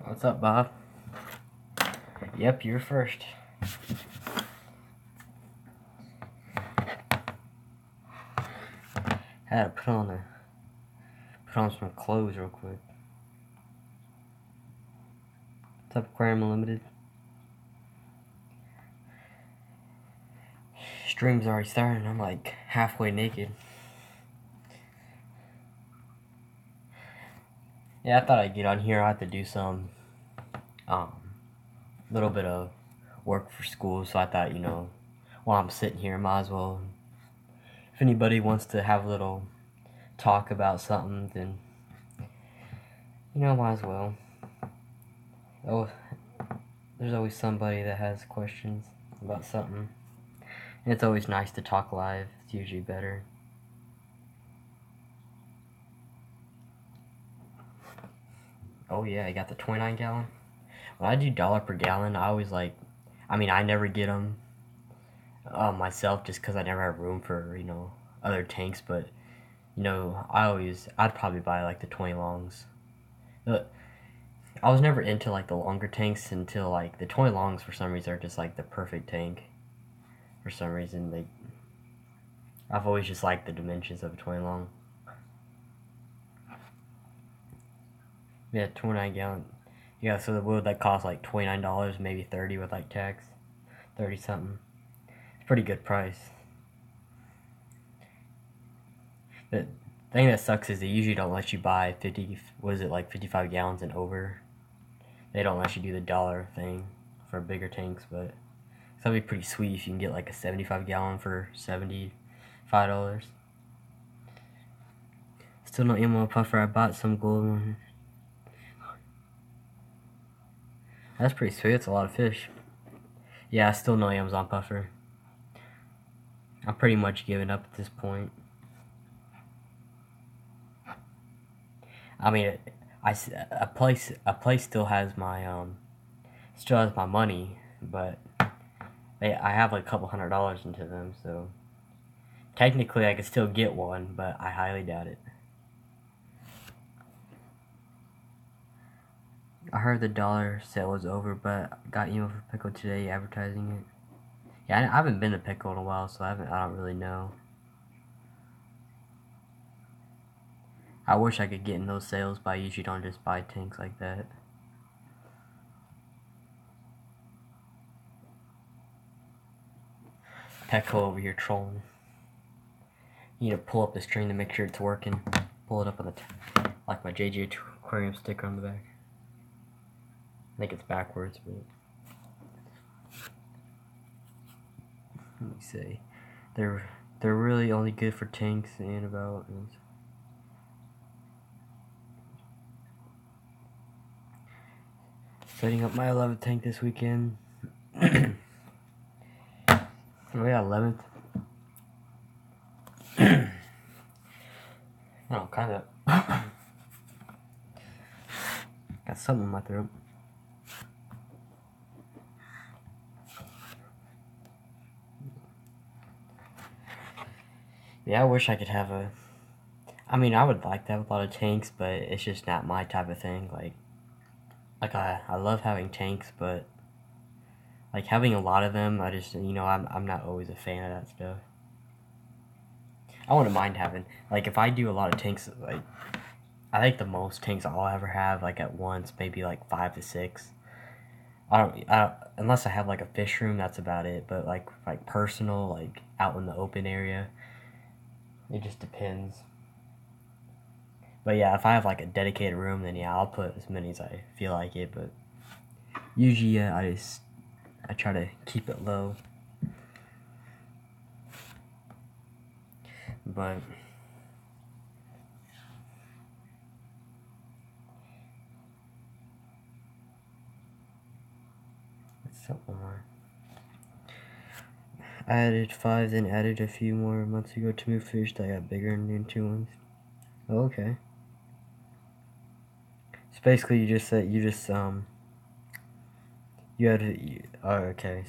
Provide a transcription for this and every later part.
What's up, Bob? Yep, you're first. Had to put on some clothes real quick. What's up, Aquarium Unlimited? Stream's already starting. I'm like halfway naked. Yeah, I thought I'd get on here. I have to do some little bit of work for school, so I thought, while I'm sitting here, might as well. If anybody wants to have a little talk about something, then might as well. Oh, there's always somebody that has questions about something, and it's always nice to talk live. It's usually better. Oh yeah, I got the 29 gallon. When I do dollar per gallon, I always I never get them myself just because I never have room for, other tanks, but, I'd probably buy like the 20 longs. I was never into like the longer tanks until like the 20 longs for some reason are just like the perfect tank. For some reason, I've always just liked the dimensions of a 20 long. Yeah, 29 gallon. Yeah, so the wood that costs like $29, maybe 30 with like tax, 30 something. It's a pretty good price. The thing that sucks is they usually don't let you buy 55 gallons and over. They don't let you do the dollar thing for bigger tanks, but that'd be pretty sweet if you can get like a 75 gallon for $75. Still no ammo puffer. I bought some gold one. That's pretty sweet. It's a lot of fish. Yeah, still no Amazon puffer. I'm pretty much giving up at this point. I mean, a place still has my money, but I have like a couple $100 into them, so technically I could still get one, but I highly doubt it. I heard the dollar sale was over, but I got email for Pickle today advertising it. Yeah, I haven't been to Pickle in a while, so I don't really know. I wish I could get in those sales, but I usually don't just buy tanks like that. Petco over here trolling. You need to pull up the string to make sure it's working. Pull it up on the like my JH Aquarium sticker on the back. I think it's backwards, but let me see. They're really only good for tanks and about. Setting up my 11th tank this weekend. Oh yeah, 11th. Oh, kind of. Got something in my throat. Yeah, I wish I could have I would like to have a lot of tanks, but it's just not my type of thing. Like I love having tanks, but like having a lot of them, I just, I'm not always a fan of that stuff. I wouldn't mind having, like, if I do a lot of tanks, like, I think the most tanks I'll ever have, like, at once, maybe, like, 5 to 6. I don't, unless I have, like, a fish room, that's about it, but, like personal, like, out in the open area, it just depends. But, yeah, if I have, like, a dedicated room, then, yeah, I'll put as many as I feel like it, but usually, yeah, I try to keep it low. But it's something more. I added 5, then added a few more months ago to move fish that got bigger in the two ones. Oh, okay. So basically, you had okay.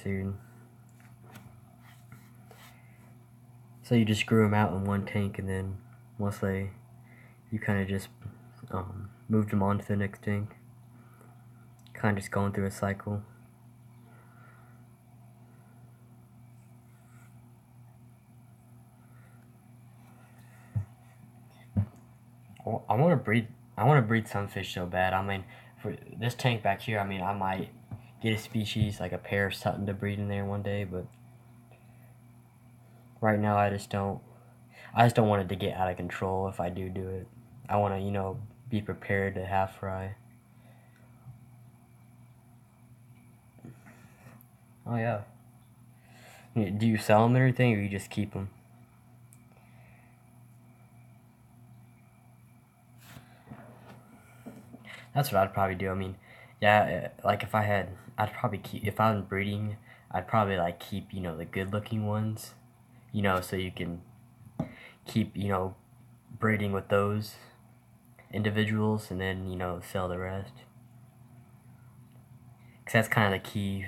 So you just grew them out in one tank, and then once you kind of just moved them on to the next tank. Kind of just going through a cycle. I want to breed some fish so bad. I mean, for this tank back here, I mean, I might get a species like a pair of something to breed in there one day, but right now I just don't want it to get out of control if I do it. I want to, be prepared to half fry. Oh yeah. Do you sell them and everything, or you just keep them? That's what I'd probably do. I mean, yeah, like I'd probably keep, if I'm breeding, I'd probably like keep, the good looking ones, so you can keep, breeding with those individuals and then, sell the rest. Because that's kind of the key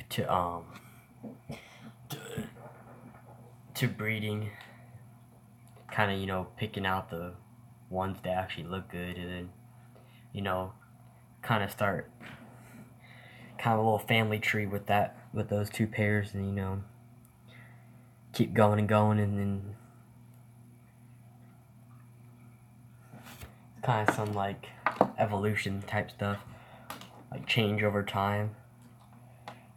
to breeding. Kind of, picking out the ones that actually look good, and then, kind of start kind of a little family tree with those two pairs, and keep going and going, and then kind of some like evolution type stuff, like change over time.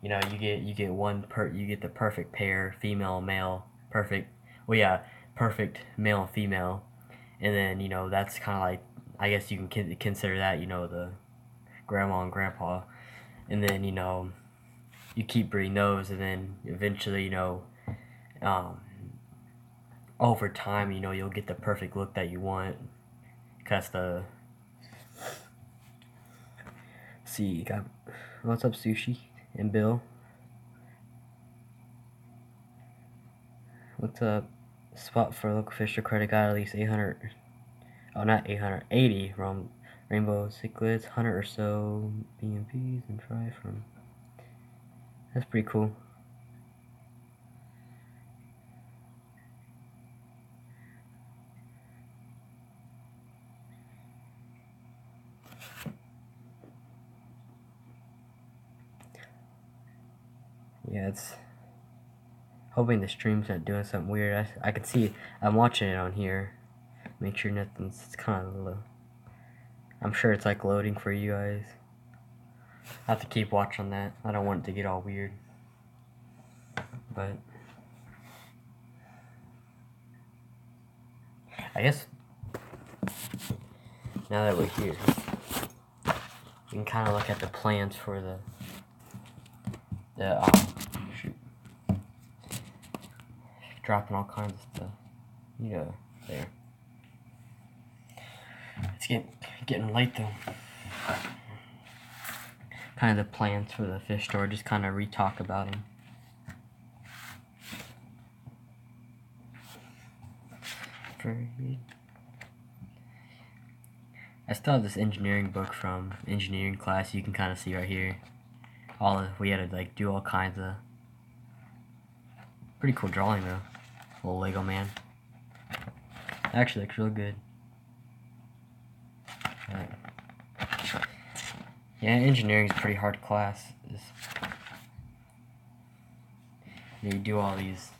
You get you get the perfect pair, female, male, perfect. Well, yeah, perfect male and female, and then that's kind of like, I guess you can consider that the grandma and grandpa, and then you keep breeding those, and then eventually over time you'll get the perfect look that you want. Cause see, got what's up, Sushi and Bill? What's up? Spot for local fish or credit got at least 800. Oh, not 800, 80 rainbow cichlids, 100 or so BMPs, and try from. That's pretty cool. Yeah, it's hoping the stream's not doing something weird. I can see I'm watching it on here. Make sure nothing's. It's kind of low. I'm sure it's like loading for you guys. I have to keep watch on that. I don't want it to get all weird. But I guess now that we're here, we can kind of look at the plans for the shoot, dropping all kinds of stuff. There. It's getting late though. Kind of the plans for the fish store, just kind of re-talk about them. I still have this engineering book from engineering class. You can kind of see right here. We had to like do all kinds of pretty cool drawing though. Little Lego man. Actually looks real good. Yeah, engineering is a pretty hard class. You do all these,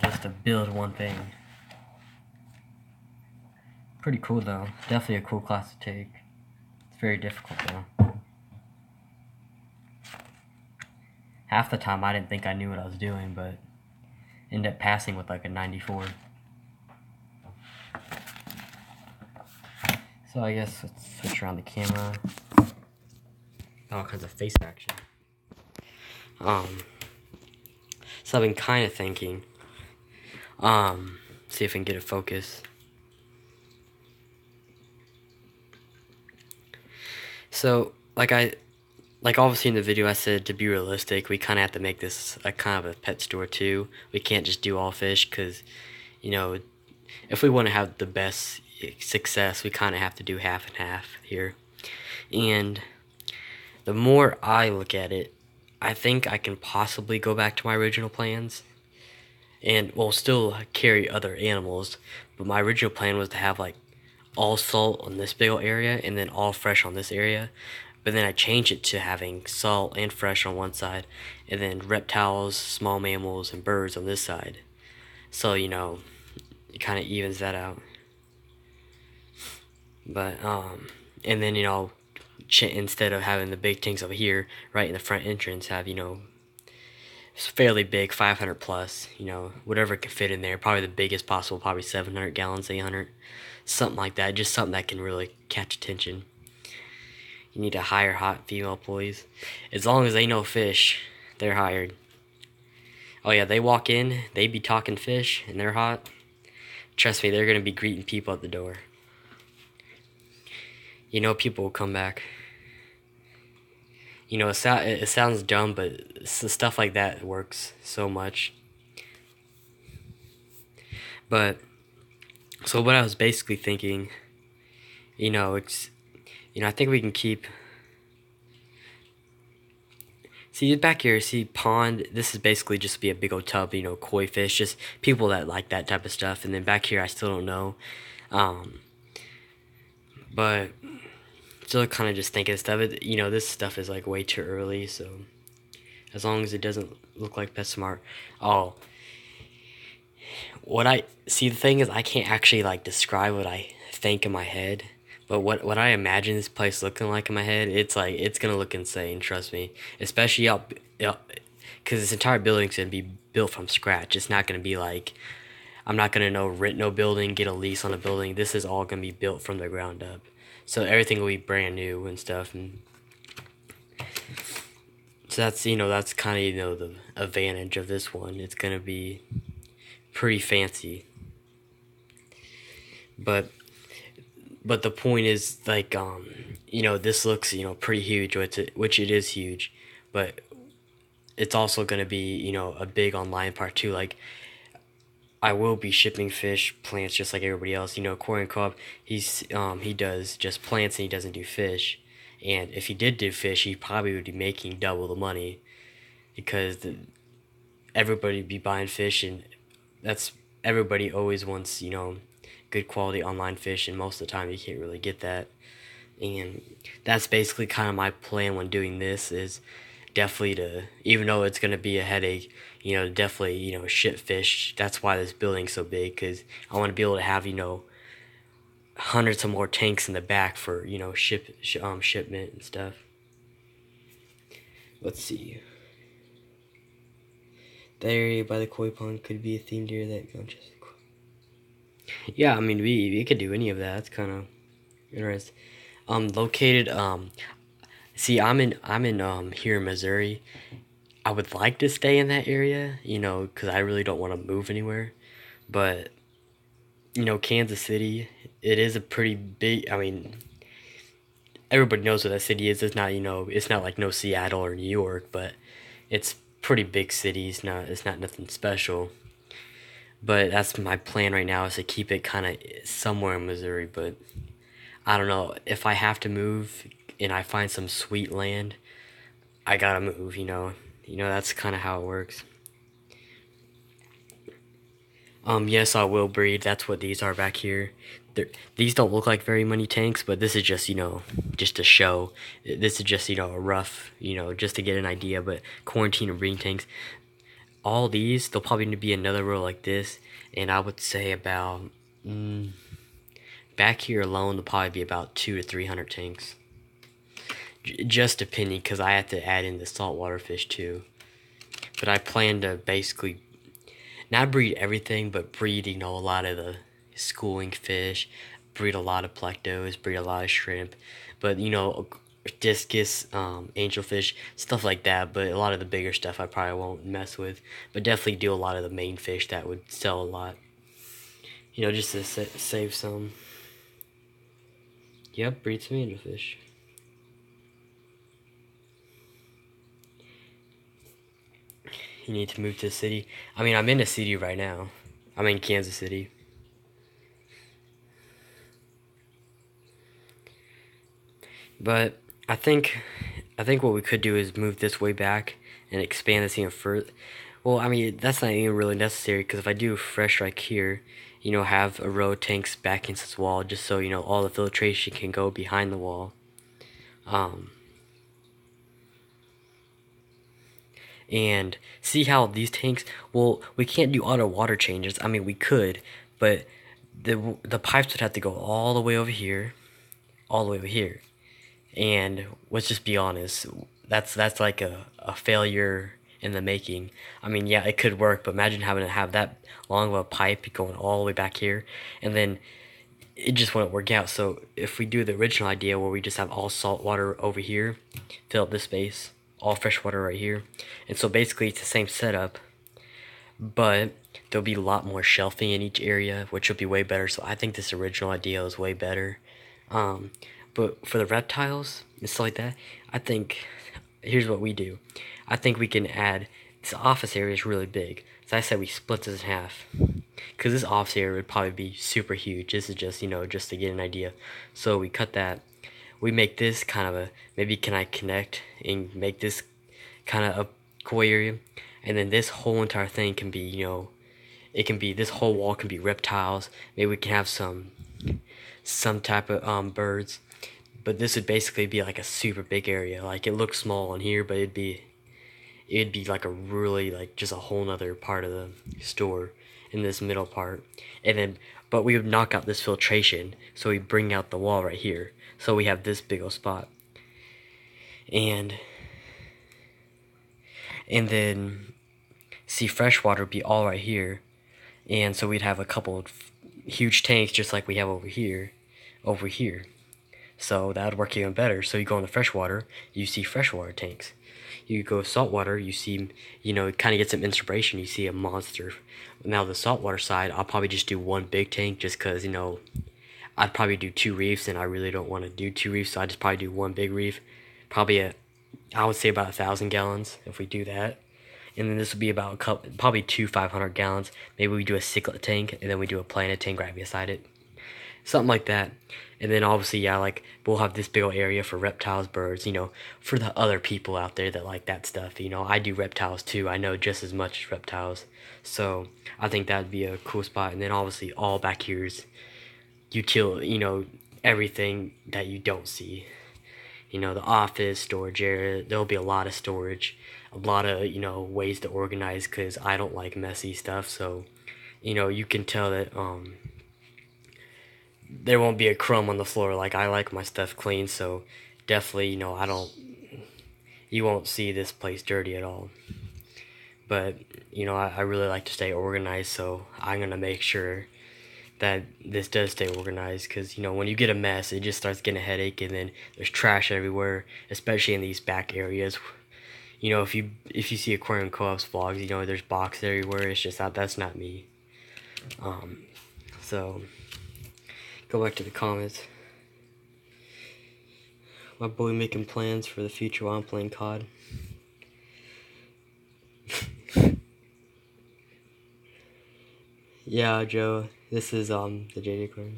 just to build one thing. Pretty cool though. Definitely a cool class to take. It's very difficult though. Half the time I didn't think I knew what I was doing, but ended up passing with like a 94. So I guess let's switch around the camera. All kinds of face action. So I've been kind of thinking. See if I can get a focus. So, like like obviously in the video I said to be realistic, we kind of have to make this a kind of a pet store too. We can't just do all fish because, you know, if we want to have the best success, we kind of have to do half and half here. And the more I look at it, I think I can possibly go back to my original plans and well still carry other animals, but my original plan was to have like all salt on this big old area and then all fresh on this area. But then I changed it to having salt and fresh on one side and then reptiles, small mammals, and birds on this side. So, you know, it kind of evens that out. But and then, you know, instead of having the big tanks over here right in the front entrance, have, you know, it's fairly big, 500 plus, you know, whatever can fit in there. Probably the biggest possible, probably 700 gallons, 800, something like that. Just something that can really catch attention. You need to hire hot female employees. As long as they know fish, they're hired. Oh yeah, they walk in, they be talking fish, and they're hot. Trust me, they're going to be greeting people at the door. You know people will come back. You know, it sounds dumb, but stuff like that works so much. But, so what I was basically thinking, you know, I think we can keep... See, back here, see, pond, this is basically just be a big old tub, you know, koi fish, just people that like that type of stuff. And then back here, I still don't know. But... still kind of just thinking stuff. You know, this stuff is like way too early, so as long as it doesn't look like PetSmart. Oh, what I see, the thing is, I can't actually like describe what I think in my head, but what I imagine this place looking like in my head, it's like it's gonna look insane. Trust me, especially up, because this entire building's gonna be built from scratch. It's not gonna be like I'm not gonna rent no building, get a lease on a building. This is all gonna be built from the ground up. So everything will be brand new and stuff, and so that's, you know, that's kind of, you know, the advantage of this one. It's gonna be pretty fancy, but the point is like you know, this looks, you know, pretty huge, which it is huge, but it's also gonna be, you know, a big online part too. Like I will be shipping fish, plants, just like everybody else. You know, Aquarium Co-op, he does just plants and he doesn't do fish. And if he did do fish, he probably would be making double the money because everybody would be buying fish, and that's everybody always wants, you know, good quality online fish, and most of the time you can't really get that. And that's basically kind of my plan when doing this, is definitely to, even though it's going to be a headache, you know, definitely, you know, ship fish. That's why this building's so big, because I want to be able to have, you know, hundreds of more tanks in the back for, you know, shipment and stuff. Let's see. The area by the koi pond could be a themed area that goes. Yeah, I mean, we could do any of that. It's kind of interesting. Located, see, I'm in here in Missouri. I would like to stay in that area, you know, because I really don't want to move anywhere. But, you know, Kansas City, it is a pretty big, I mean, everybody knows what that city is. It's not, you know, it's not like no Seattle or New York, but it's pretty big city. It's not nothing special. But that's my plan right now, is to keep it kind of somewhere in Missouri. But I don't know, if I have to move and I find some sweet land, I gotta move, you know. You know, that's kind of how it works. Yes, I will breed. That's what these are back here. These don't look like very many tanks, but this is just, you know, just to show. This is just, you know, a rough, you know, just to get an idea. But quarantine and breeding tanks, all these, they'll probably need to be another row like this. And I would say about, back here alone, there'll probably be about 200 to 300 tanks. Just depending, because I have to add in the saltwater fish too. But I plan to basically not breed everything, but breed, you know, a lot of the schooling fish, breed a lot of plectos, breed a lot of shrimp, but, you know, discus, angelfish, stuff like that. But a lot of the bigger stuff I probably won't mess with, but definitely do a lot of the main fish that would sell a lot, you know, just to save some. Yep, breed some angelfish. You need to move to the city. I mean, I'm in a city right now. I'm in Kansas City. But I think what we could do is move this way back and expand this even further. Well, I mean, that's not even really necessary, because if I do fresh right here, you know, have a row of tanks back into this wall, just so, you know, all the filtration can go behind the wall. And see how these tanks, well, we can't do auto water changes. I mean, we could, but the pipes would have to go all the way over here, all the way over here. And let's just be honest, that's like a failure in the making. I mean, yeah, it could work, but imagine having to have that long of a pipe going all the way back here, and then it just wouldn't work out. So if we do the original idea where we just have all salt water over here, fill up this space, all fresh water right here, and so basically it's the same setup, but there'll be a lot more shelving in each area, which will be way better. So I think this original idea is way better. But for the reptiles and stuff like that, I think here's what we do. I think we can add, this office area is really big. So I said we split this in half, because this office area would probably be super huge. This is just, you know, just to get an idea. So we cut that. We make this kind of a, maybe can I connect and make this kind of a koi area, and then this whole entire thing can be, you know, it can be, this whole wall can be reptiles. Maybe we can have some type of birds, but this would basically be like a super big area. Like, it looks small in here, but it'd be like a really, like, just a whole nother part of the store in this middle part. And then, but we would knock out this filtration, so we bring out the wall right here, so we have this big old spot. And then see, freshwater would be all right here, and so we'd have a couple of huge tanks just like we have over here. So that would work even better. So you go in the freshwater, you see freshwater tanks. You go saltwater, you see, you know, kind of get some inspiration, you see a monster. Now the saltwater side, I'll probably just do one big tank, just because, you know, I'd probably do 2 reefs, and I really don't want to do 2 reefs, so I just probably do one big reef. Probably I would say about 1,000 gallons if we do that. And then this would be about probably 2 500 gallons. Maybe we do a cichlid tank, and then we do a planet tank right beside it. Something like that. And then obviously, yeah, like, we'll have this big old area for reptiles, birds, you know, for the other people out there that like that stuff. You know, I do reptiles too. I know just as much as reptiles. So I think that'd be a cool spot. And then obviously all back here's you know, everything that you don't see. You know, the office, storage area, there'll be a lot of storage, a lot of, you know, ways to organize, because I don't like messy stuff. So, you know, you can tell that there won't be a crumb on the floor. Like, I like my stuff clean, so definitely, you know, you won't see this place dirty at all. But, you know, I really like to stay organized, so I'm going to make sure that this does stay organized, because, you know, when you get a mess, it just starts getting a headache, and then there's trash everywhere, especially in these back areas. You know, if you see Aquarium Co-op's vlogs, you know, there's boxes everywhere. It's just that's not me. So go back to the comments. My boy making plans for the future while I'm playing COD. Yeah, Joe, this is the JH Aquarium.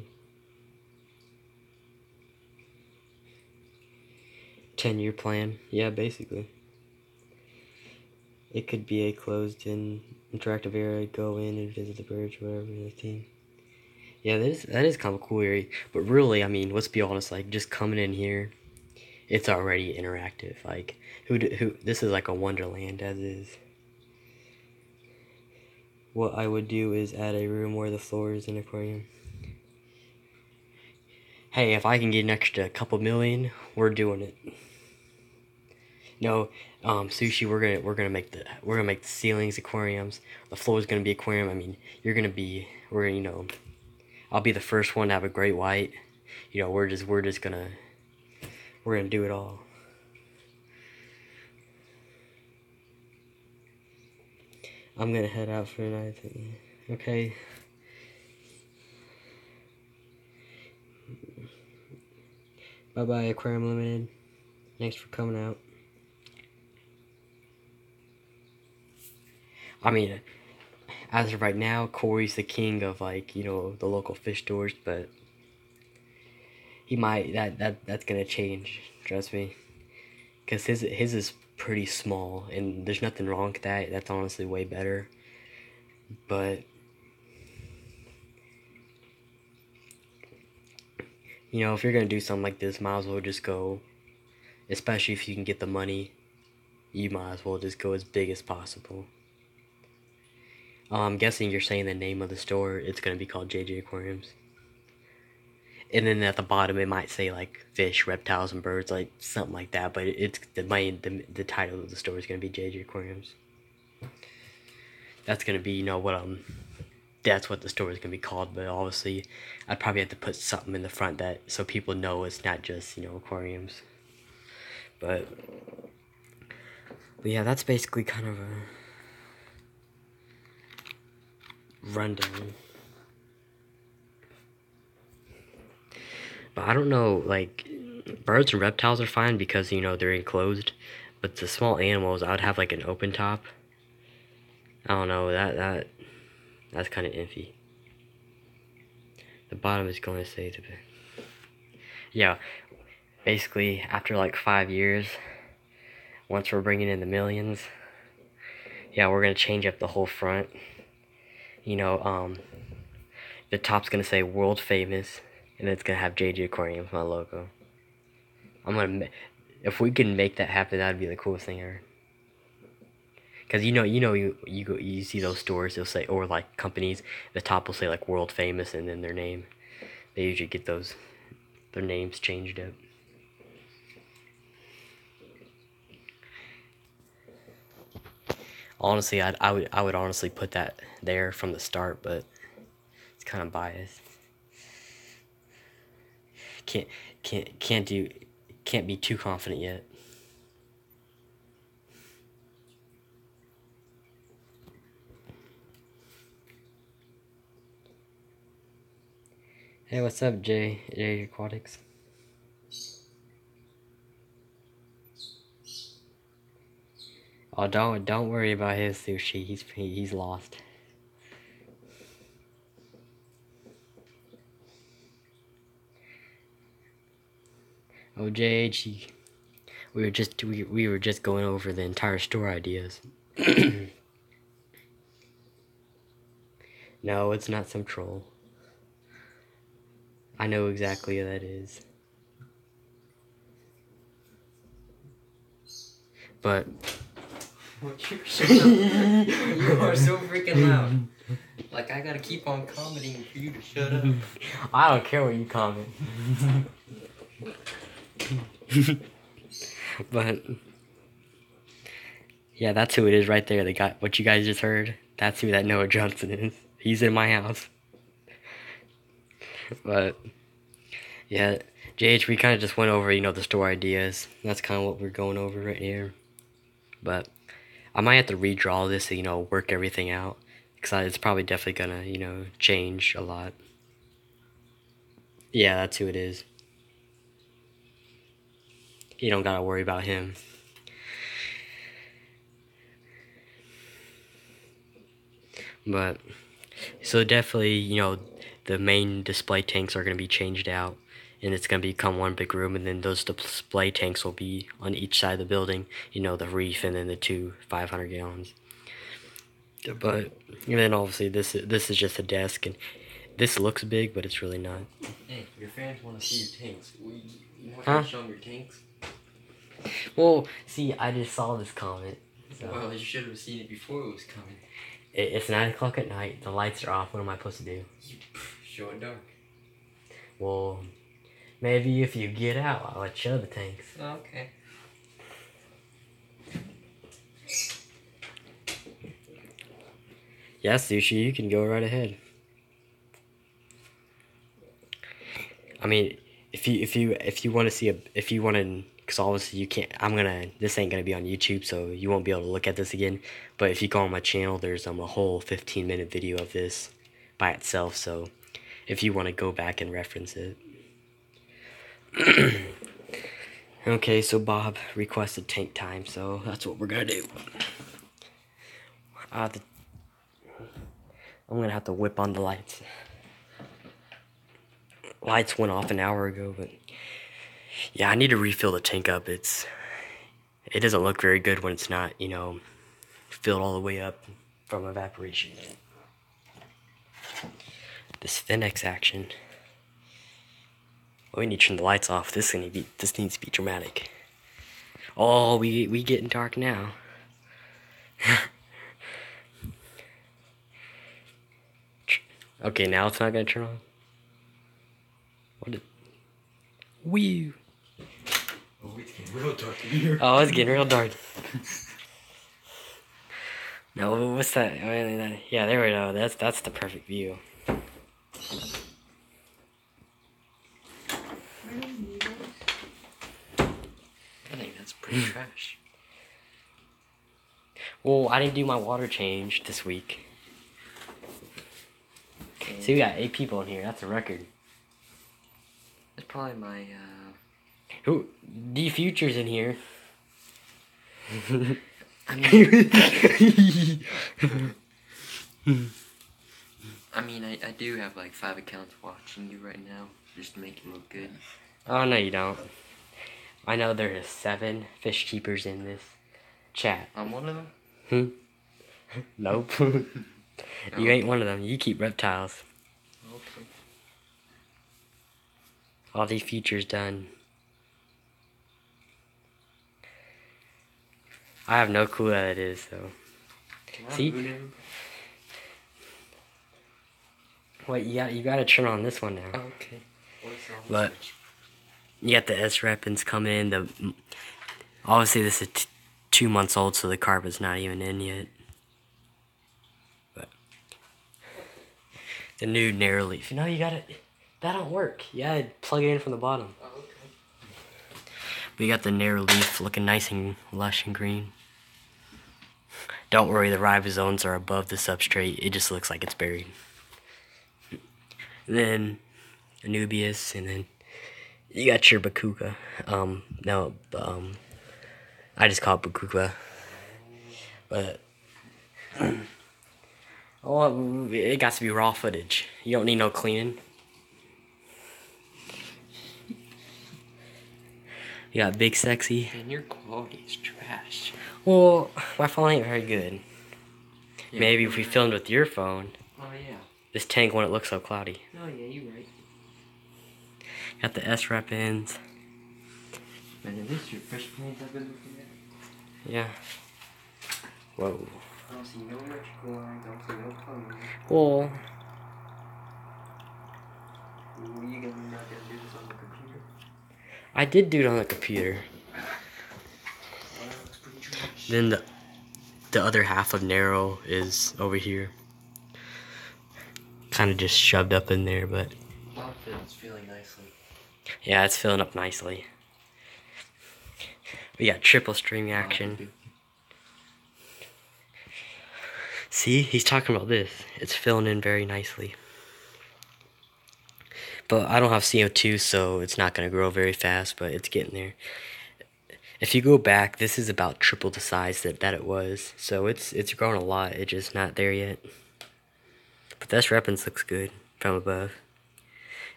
10-year plan. Yeah, basically. It could be a closed-in interactive area. Go in and visit the birds, whatever, the team. Yeah, that is kind of a cool area. But really, I mean, let's be honest. Like, just coming in here, it's already interactive. Like, who? This is like a wonderland as is. What I would do is add a room where the floor is an aquarium. Hey, if I can get an extra couple million, we're doing it. No, sushi. We're gonna make the ceilings aquariums. The floor is gonna be aquarium. I mean, you know, I'll be the first one to have a great white. You know, we're gonna do it all. I'm gonna head out for tonight. Okay. Bye bye, Aquarium Limited. Thanks for coming out. I mean, as of right now, Corey's the king of, like, you know, the local fish stores, but he might, that's gonna change, trust me. Because his is pretty small, and there's nothing wrong with that. That's honestly way better. But, you know, if you're gonna do something like this, might as well just go, especially if you can get the money, you might as well just go as big as possible. I'm guessing you're saying the name of the store, it's gonna be called JJ Aquariums. And then at the bottom it might say like fish, reptiles, and birds, like something like that. But it's the title of the store is gonna be JJ Aquariums. That's gonna be, you know, that's what the store is gonna be called. But obviously, I'd probably have to put something in the front that so people know it's not just, you know, aquariums. But yeah, that's basically kind of a rundown. But I don't know, like, birds and reptiles are fine because, you know, they're enclosed. But the small animals, I would have like an open top. I don't know, that's kind of iffy. The bottom is going to say to be. Yeah, basically after like 5 years, once we're bringing in the millions, yeah, we're gonna change up the whole front. You know, the top's gonna say world famous, and it's gonna have JJ Aquariums, my logo. If we can make that happen, that'd be the coolest thing ever. Cause you see those stores, they'll say, or like companies, the top will say like world famous and then their name. They usually get their names changed up. Honestly, I would honestly put that there from the start, but it's kind of biased. Can't be too confident yet. Hey, what's up, JH Aquatics? Oh, don't worry about his sushi. He's lost. Oh, JH, we were just going over the entire store ideas. No, it's not some troll. I know exactly who that is. But You are so freaking loud. Like, I gotta keep on commenting for you to shut up. I don't care what you comment. But yeah, that's who it is right there. They got what you guys just heard. That's who that Noah Johnson is. He's in my house. But yeah, JH, we kind of just went over, you know, the store ideas. That's kind of what we're going over right here. But I might have to redraw this to, you know, work everything out. Because it's probably definitely gonna, you know, change a lot. Yeah, that's who it is. You don't gotta worry about him. But, so definitely, you know, the main display tanks are gonna be changed out. And it's going to become one big room, and then those display tanks will be on each side of the building, you know, the reef and then the two 500 gallons. But, and then obviously this is just a desk, and this looks big, but it's really not. Hey, your fans want to see your tanks. You want Huh? to show them your tanks? Well, see, I just saw this comment. So. Well, you should have seen it before it was coming. It's 9 o'clock at night, the lights are off, what am I supposed to do? Show it dark. Well, maybe if you get out, I'll let you show the tanks. Okay. Yeah, Sushi, you can go right ahead. I mean, if you want to see because obviously you can't. This ain't gonna be on YouTube, so you won't be able to look at this again. But if you go on my channel, there's a whole 15-minute video of this by itself. So if you want to go back and reference it. Okay, so Bob requested tank time, so that's what we're gonna do. I'm gonna have to whip on the lights. Lights went off an hour ago, but yeah, I need to refill the tank up. It doesn't look very good when it's not, you know, filled all the way up from evaporation. This Finex action. Oh, we need to turn the lights off. This needs to be dramatic. Oh, we getting dark now. Okay, now it's not gonna turn on. What? Wee. Oh, it's getting real dark in here. Oh, it's getting real dark. No, what's that? Yeah, there we go. That's the perfect view. I think that's pretty trash. Well, I didn't do my water change this week. See, we got 8 people in here. That's a record. That's probably my, Who? D Future's in here. I mean, I do have like 5 accounts watching you right now, just to make it look good. Oh, no, you don't. I know there is 7 fish keepers in this chat. I'm one of them? Nope. You ain't one of them. You keep reptiles. Okay. All these features done. I have no clue what it is, though. See? Wait, you gotta turn on this one now. Okay. But you got the S Repins coming in. Obviously this is 2 months old, so the carpet's not even in yet. But the new narrow leaf. No, you gotta. That don't work. You gotta plug it in from the bottom. Oh, okay. We got the narrow leaf looking nice and lush and green. Don't worry, the ribosomes are above the substrate. It just looks like it's buried. And then Anubias, and then you got your Bakuka. I just call it Bakuka. But oh, it got to be raw footage. You don't need no cleaning. You got Big Sexy. And your quality is trash. Well, my phone ain't very good. Yeah. Maybe if we filmed with your phone, Oh, yeah. this tank wouldn't look so cloudy. Oh, yeah, you're right. Got the S Repins. Man, is this your fresh paint I've been looking at? Yeah. Whoa. I don't see no electrical lines, I don't see no plumbing. Well, What are you gonna not gonna do this on the computer? I did do it on the computer. Well, that looks pretty trash. Then the other half of narrow is over here. Kind of just shoved up in there, but It's feeling nicely. yeah, it's filling up nicely. We got triple string action. See, he's talking about this. It's filling in very nicely. But I don't have CO2, so it's not going to grow very fast, but it's getting there. If you go back, this is about triple the size that it was. So it's grown a lot. It's just not there yet. But this Repins looks good from above.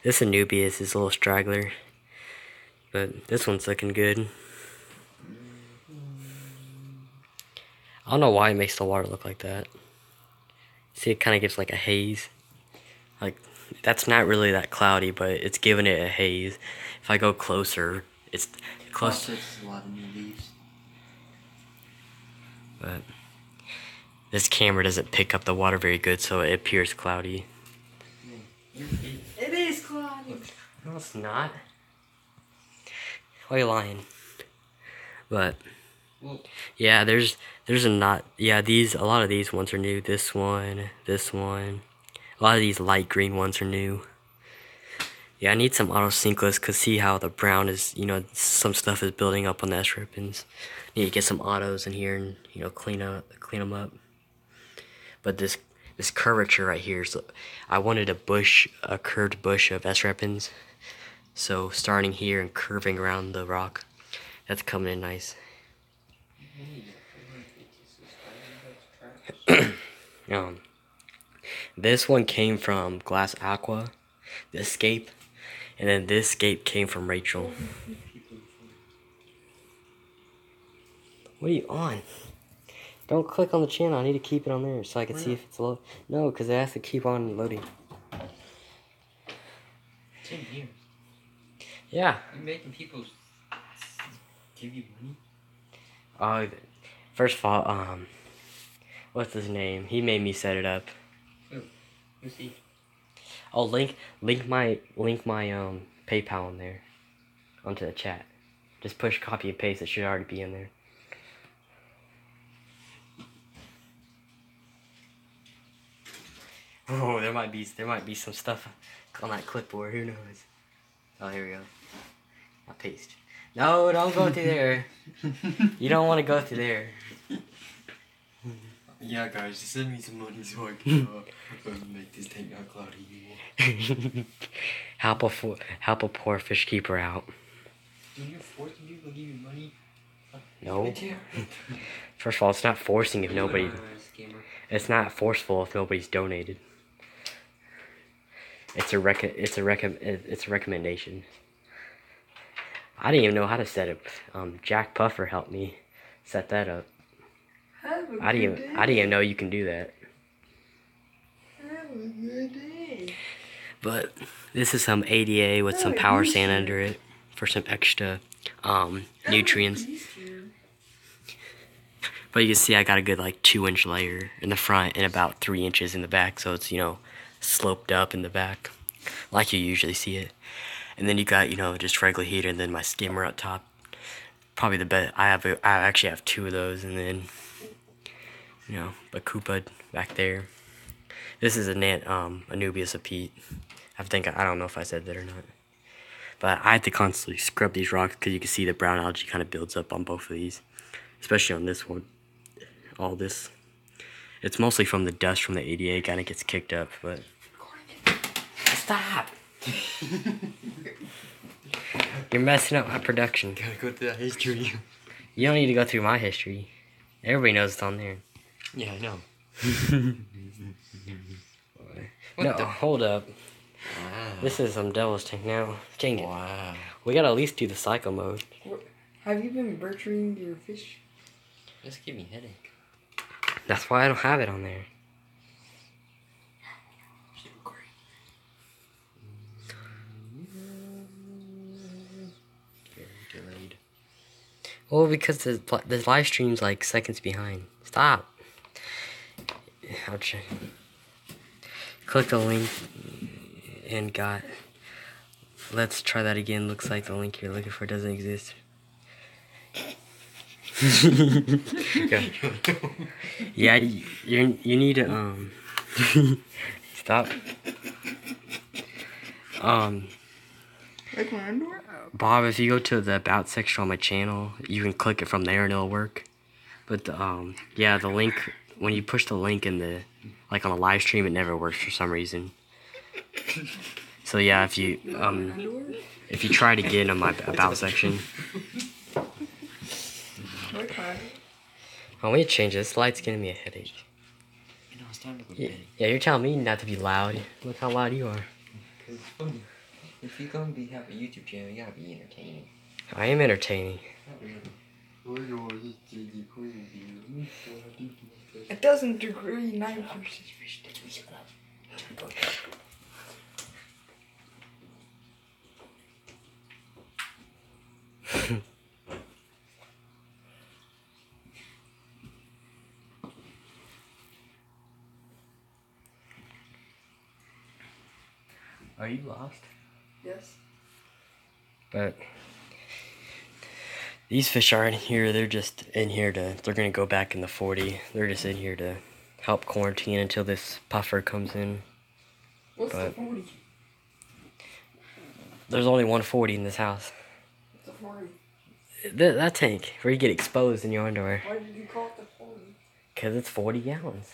This Anubias is a little straggler. But this one's looking good. I don't know why it makes the water look like that. See, it kind of gives like a haze. Like, that's not really that cloudy, but it's giving it a haze. If I go closer, it's close. There's a lot of new leaves. But this camera doesn't pick up the water very good, so it appears cloudy. It is cloudy. No, it's not. Why are you lying? But Well, yeah, there's a not. Yeah, a lot of these ones are new. This one. A lot of these light green ones are new. Yeah, I need some autosynchronous because see how the brown is, some stuff is building up on the S Repins. Need to get some autos in here and, clean them up. But this curvature right here, so I wanted a curved bush of S Repins. So starting here and curving around the rock, that's coming in nice. This one came from Glass Aqua, the escape, and then this escape came from Rachel. What are you on? Don't click on the channel. I need to keep it on there so I can see if it's low. No, because it has to keep on loading. 10 years. Yeah. You're making people give you money? First of all, what's his name? He made me set it up. Who? Who's he? Oh, link my PayPal in there onto the chat. Just push copy and paste. It should already be in there. Oh, there might be some stuff on that clipboard. Who knows? Oh, here we go. I'll paste. No, don't go through there. You don't want to go through there. Yeah, guys, just send me some money so I can make this tank not cloudy anymore. help a poor fish keeper out. When you're forcing people to give you money? No. First of all, it's not forcing if nobody. It's not forceful if nobody's donated. It's a recommendation. I didn't even know how to set it. Jack Puffer helped me set that up. I didn't even know you can do that. Have a good day. But this is some ADA with some power sand under it for some extra nutrients. But you can see I got a good like 2-inch layer in the front and about 3 inches in the back, so it's sloped up in the back like you usually see it. And then you got just regular heater and then my skimmer up top. Probably the best. I actually have 2 of those, and then Bakupa back there. This is a Anubias of Pete. I don't know if I said that or not. But I had to constantly scrub these rocks because you can see the brown algae kind of builds up on both of these. Especially on this one. All this. It's mostly from the dust from the ADA kind of gets kicked up, but... Stop! You're messing up my production. Gotta go through that history. You don't need to go through my history. Everybody knows it's on there. Yeah, I know. No, hold up. Wow. This is some devil's tank now. Change it. Wow. We gotta at least do the cycle mode. Have you been butchering your fish? This give me a headache. That's why I don't have it on there. Delayed. Well, because the live stream's like seconds behind. Stop. I'll check. Click the link and got. Let's try that again. Looks like the link you're looking for doesn't exist. Yeah, you need to stop. Like my underwear? Bob, if you go to the about section on my channel, you can click it from there and it'll work. But yeah, the link, when you push the link in the on a live stream, it never works for some reason. So yeah, if you try to get in my about section. Okay. Oh, let me change this. This light's giving me a headache. It's time to go to bed. Yeah, you're telling me not to be loud. Look how loud you are. Cause it's funny. If you're gonna have a YouTube channel, you gotta be entertaining. I am entertaining. It doesn't degree 9 versus fish. Shut up. Are you lost? Yes. But these fish aren't here. They're just in here they're gonna go back in the 40. They're just in here to help quarantine until this puffer comes in. What's the 40? There's only 140 in this house. What's the 40? That tank where you get exposed in your underwear. Why did you call it the 40? Because it's 40 gallons.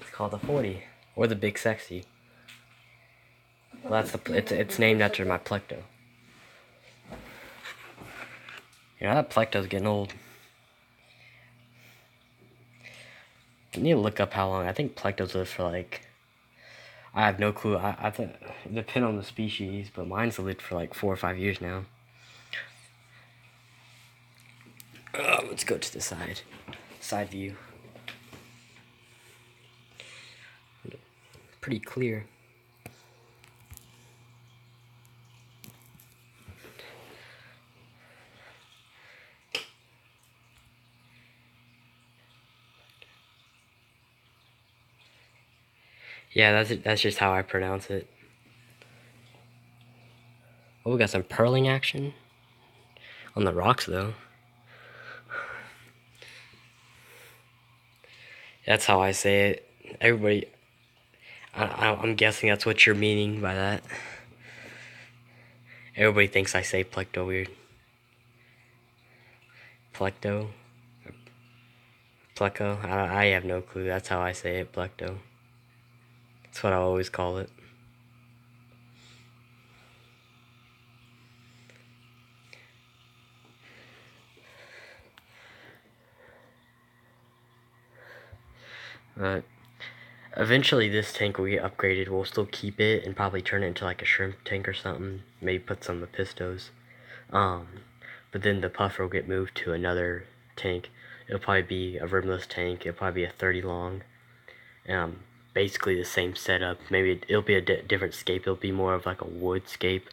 It's called the 40. Or the Big Sexy. Well, it's named after my plecto. That plecto's getting old. I need to look up how long. I think plectos live for like, I have no clue. I think it depends on the species, but mine's lived for like 4 or 5 years now. Let's go to the side view. Pretty clear. Yeah, that's just how I pronounce it. Oh, we got some purling action on the rocks though. That's how I say it. Everybody, I'm guessing that's what you're meaning by that. Everybody thinks I say plecto weird. Plecto? Pleco? I have no clue. That's how I say it, plecto. That's what I always call it. But eventually this tank will get upgraded. We'll still keep it and probably turn it into like a shrimp tank or something. Maybe put some Lepistos. But then the puffer will get moved to another tank. It'll probably be a rimless tank. It'll probably be a 30 long. Basically the same setup. Maybe it'll be a different scape. It'll be more of like a wood scape.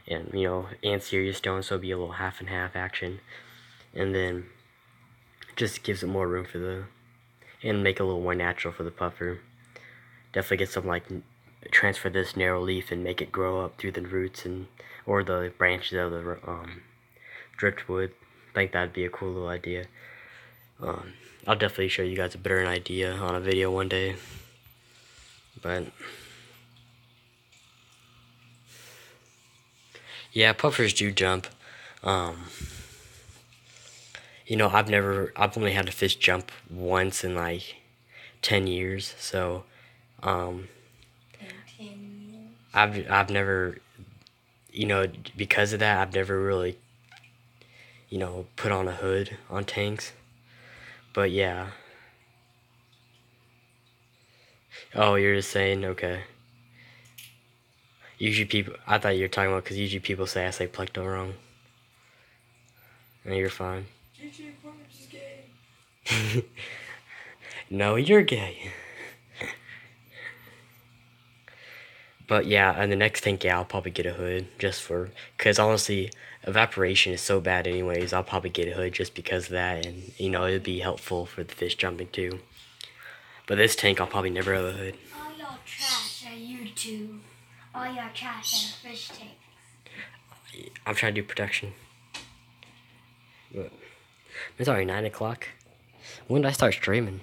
And, you know, and serious stone, so it'll be a little half and half action. And then just gives it more room for the, and make it a little more natural for the puffer. Definitely get some like, transfer this narrow leaf and make it grow up through the roots and, or the branches of the driftwood. I think that'd be a cool little idea. I'll definitely show you guys a better idea on a video one day. But yeah, puffers do jump. You know, I've only had a fish jump once in like 10 years, so I've never, you know, because of that, I've never really, you know, put on a hood on tanks. But yeah. Oh, you're just saying, okay. Usually people, I thought you were talking about, because usually people say I say plecto wrong. No, you're fine. JH Aquatic is gay. No, you're gay. But yeah, and the next tank, yeah, I'll probably get a hood just for, because honestly, evaporation is so bad anyways. I'll probably get a hood just because of that, and you know, it'd be helpful for the fish jumping too. But this tank, I'll probably never have a hood. All y'all trash at YouTube. All y'all trash at a fish tank. I'm trying to do production. But it's already 9 o'clock. When did I start streaming?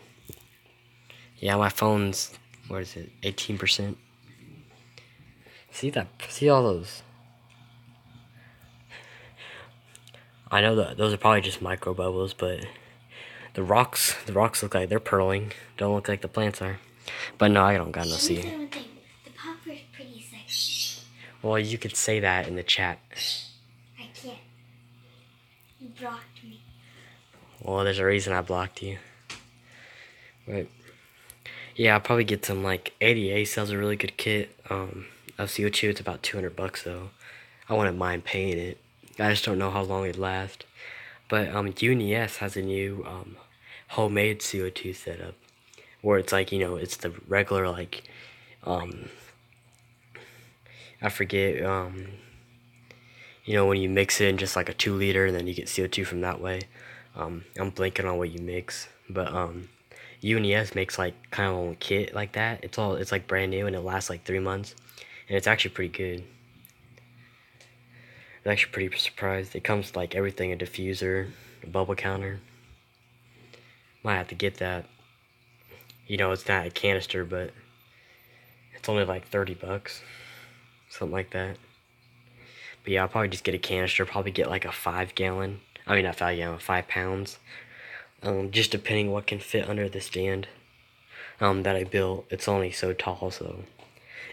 Yeah, my phone's, what is it, 18%. See all those? I know that those are probably just micro bubbles, but the rocks look like they're purling. Don't look like the plants are. But no, I don't got no Let me see. say one thing. The puffer's pretty sexy. Well, you could say that in the chat. I can't. You blocked me. Well, there's a reason I blocked you. But yeah, I'll probably get some, like, ADA sells a really good kit of CO2. It's about $200 though. I wouldn't mind paying it. I just don't know how long it'd last. But UNES has a new homemade CO2 setup where it's like, you know, it's the regular, like, I forget, you know, when you mix it in just like a 2 liter and then you get CO2 from that way. I'm blanking on what you mix, but UNES makes like kind of a little kit like that. It's like brand new and it lasts like 3 months, and it's actually pretty good. I'm actually pretty surprised. It comes with like everything, a diffuser, a bubble counter. Might have to get that. You know, it's not a canister, but it's only like $30, something like that. But yeah, I'll probably just get a canister. Probably get like a 5 gallon. I mean, not 5 gallon, 5 pounds. Just depending what can fit under the stand that I built. It's only so tall, so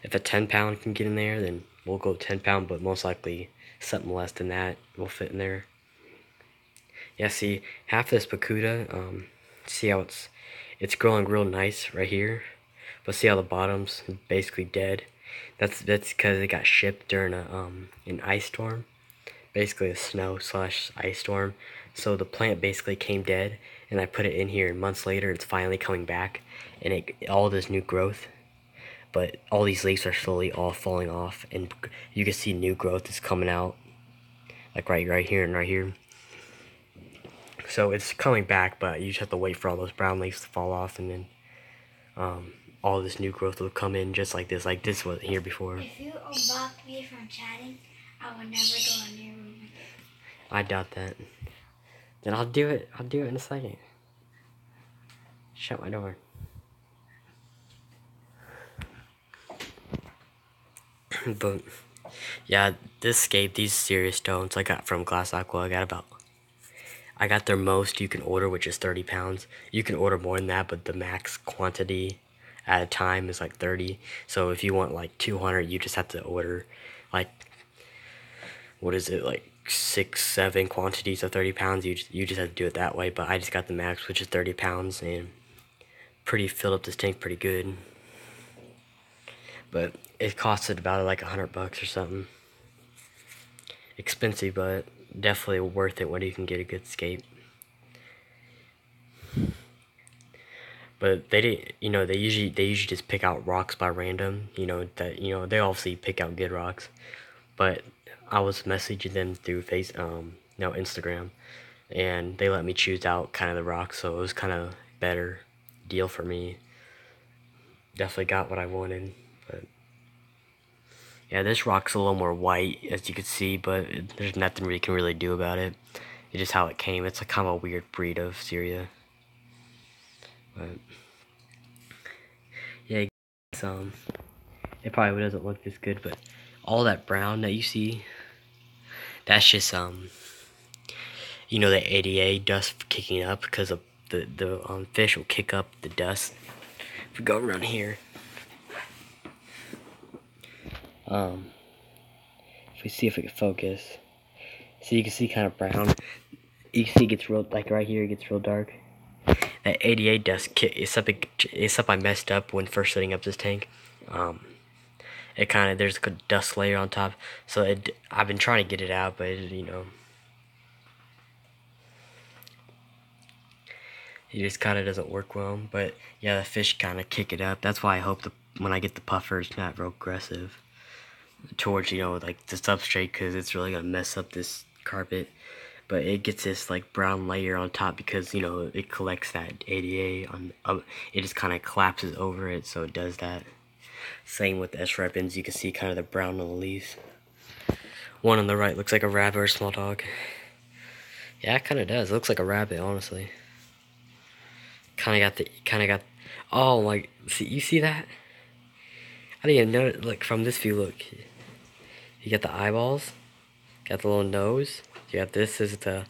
if a 10-pound can get in there, then we'll go 10-pound, but most likely something less than that will fit in there. Yeah, see, half this Pacuda, see how it's growing real nice right here, but see how the bottom's basically dead. That's because it got shipped during an ice storm, basically a snow slash ice storm. So the plant basically came dead, and I put it in here, and months later it's finally coming back, and all this new growth. But all these leaves are slowly all falling off, and you can see new growth is coming out, like right here and right here. So it's coming back, but you just have to wait for all those brown leaves to fall off, and then all this new growth will come in just like this. Like this wasn't here before. If you unblock me from chatting, I will never go in your room again. I doubt that. Then I'll do it. I'll do it in a second. Shut my door. But yeah, this scape, these serious stones I got from Glass Aqua. I got their most you can order, which is 30 pounds. You can order more than that, but the max quantity at a time is like 30. So if you want like 200, you just have to order like, what is it, like 6-7 quantities of 30 pounds. You just have to do it that way. But I just got the max, which is 30 pounds, and filled up this tank pretty good. But it costed about like $100 or something. Expensive, but definitely worth it when you can get a good scape. But they usually just pick out rocks by random. They obviously pick out good rocks. But I was messaging them through Instagram, and they let me choose out kind of the rocks, so it was kind of better deal for me. Definitely got what I wanted. But yeah, this rock's a little more white, as you can see, but there's nothing we can really do about it. It's just how it came. It's like kind of a weird breed of Syria. But yeah, it probably doesn't look this good, but all that brown that you see, that's just the ADA dust kicking up, because of the fish will kick up the dust. If we go around here, if we see if we can focus, so you can see kind of brown. You can see it gets real, like right here, it gets real dark. That ADA dust except I messed up when first setting up this tank. There's a good dust layer on top, so I've been trying to get it out, but it just kind of doesn't work well. But yeah, the fish kind of kick it up. That's why I hope when I get the puffer, it's not real aggressive towards like the substrate, because it's really gonna mess up this carpet. But it gets this like brown layer on top because it collects that ADA on. It just kind of collapses over it, so it does that. Same with the S-Repens, you can see kind of the brown on the leaves. One on the right looks like a rabbit or a small dog. Yeah, it kind of does. It looks like a rabbit, honestly. Oh my, you see that? I didn't even know, like from this view, look. You got the eyeballs, got the little nose, you got this is the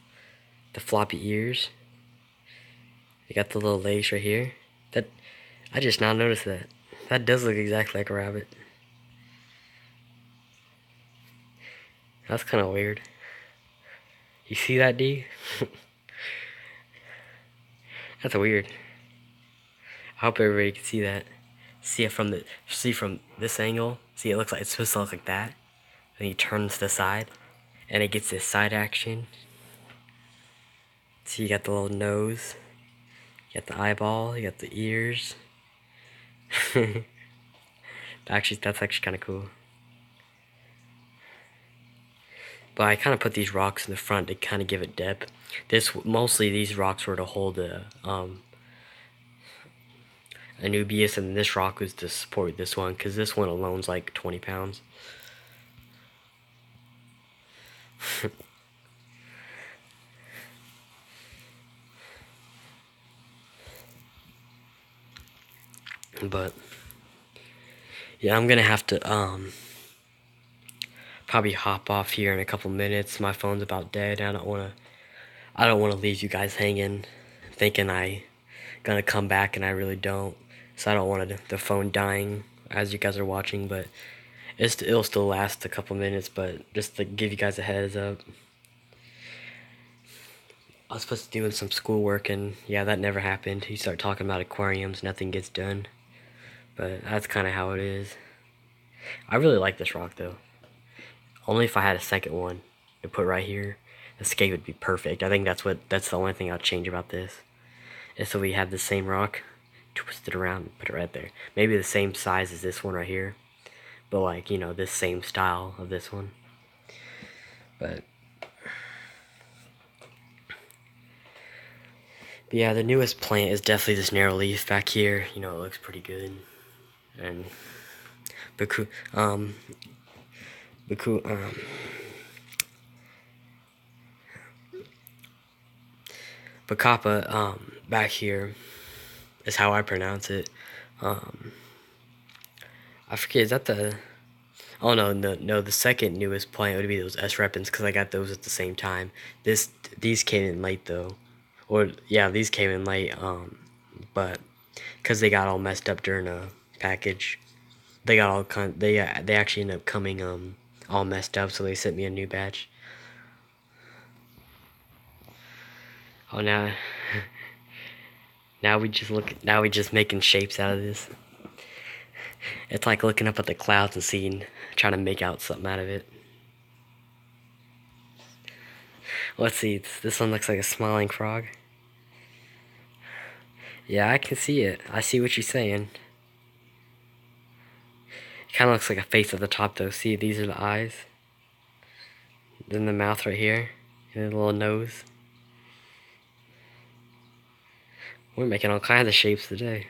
floppy ears. You got the little legs right here. I just now noticed that. That does look exactly like a rabbit. That's kind of weird. You see that, D? That's weird. I hope everybody can see that. See from this angle. See, it looks like it's supposed to look like that. Then you turn to the side, and it gets this side action. See, you got the little nose, you got the eyeball, you got the ears. That's actually kind of cool. But I kind of put these rocks in the front to kind of give it depth. Mostly these rocks were to hold the Anubias, and this rock was to support this one, because this one alone's like 20 pounds. But yeah, I'm gonna have to probably hop off here in a couple minutes. My phone's about dead. I don't wanna leave you guys hanging, thinking I gonna come back and I really don't. So I don't want the phone dying as you guys are watching, but it'll still last a couple minutes. But just to give you guys a heads up. I was supposed to be doing some schoolwork, and yeah, that never happened. You start talking about aquariums, nothing gets done. But that's kind of how it is. I really like this rock, though. Only if I had a second one to put right here, the skate would be perfect. I think that's the only thing I'd change about this. Is so we have the same rock, twist it around, and put it right there. Maybe the same size as this one right here, but like, you know, this same style of this one. But yeah, the newest plant is definitely this narrow leaf back here. You know, it looks pretty good. And Bacapa, back here is how I pronounce it. I forget, is that the... Oh, no, the second newest plant would be those S-Repens, because I got those at the same time. These came in late, though. Or, yeah, these came in late, but because they got all messed up during a package, they got all they actually ended up coming, all messed up, so they sent me a new batch. Oh, now we just making shapes out of this. It's like looking up at the clouds and trying to make out something out of it. Let's see, this one looks like a smiling frog. Yeah, I can see it. I see what you're saying. It kind of looks like a face at the top, though. See, these are the eyes. Then the mouth right here. And the little nose. We're making all kinds of shapes today.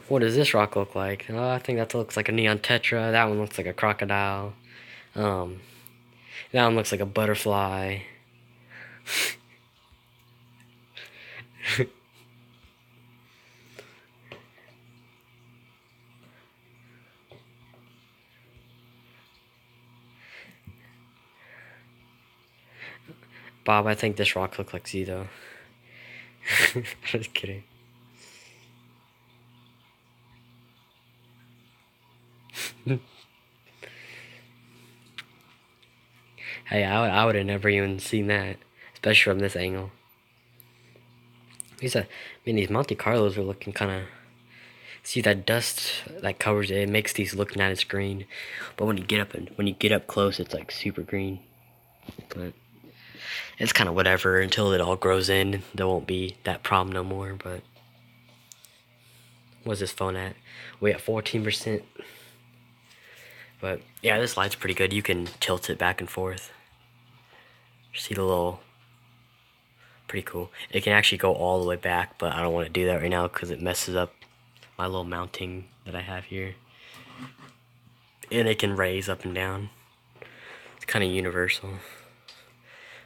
What does this rock look like? Oh, I think that looks like a neon tetra. That one looks like a crocodile. That one looks like a butterfly. Bob, I think this rock looks like Z, though. Just kidding. Hey, I would have never even seen that, especially from this angle. These Monte Carlos are looking kind of... See that dust that covers it? It makes these look not as green, but when you get up close, it's like super green. But it's kind of whatever until it all grows in. There won't be that problem no more. But what's this phone at? We at 14%. But yeah, this light's pretty good. You can tilt it back and forth. See the little... Pretty cool. It can actually go all the way back, but I don't want to do that right now because it messes up my little mounting that I have here. And it can raise up and down. It's kind of universal.